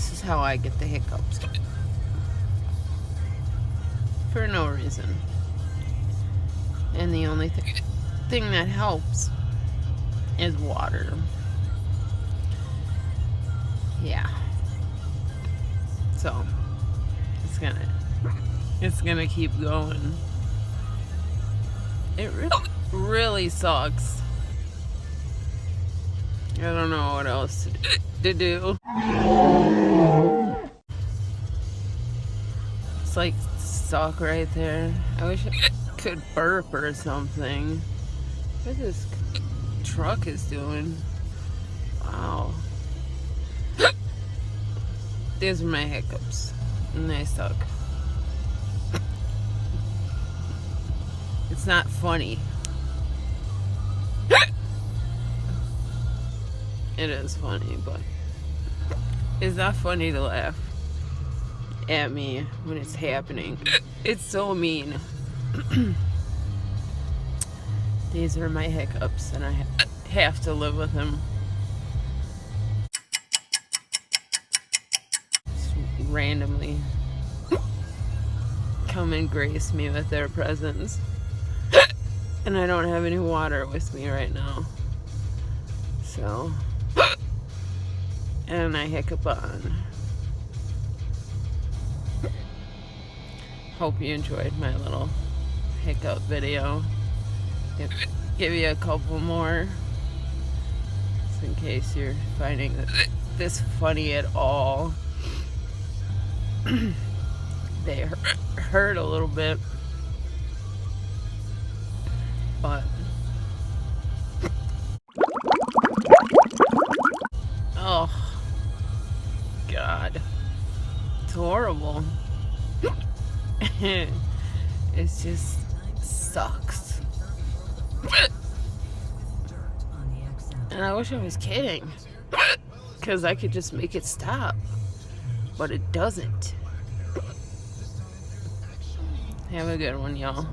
This is how I get the hiccups. For no reason. And the only thing that helps is water. Yeah. So it's gonna keep going. It really sucks. I don't know what else to do. It's like stuck right there. I wish I could burp or something. What this truck is doing. Wow. These are my hiccups. And they suck. It's not funny. It is funny, but it's not funny to laugh at me when it's happening. It's so mean. These are my hiccups, and I have to live with them. Just randomly come and grace me with their presence. And I don't have any water with me right now. So, and I hiccup on. Hope you enjoyed my little hiccup video. Give you a couple more, just in case you're finding this funny at all. They hurt a little bit, but oh God, it's horrible. It just sucks. And I wish I was kidding, because I could just make it stop, but it doesn't. Have a good one, y'all.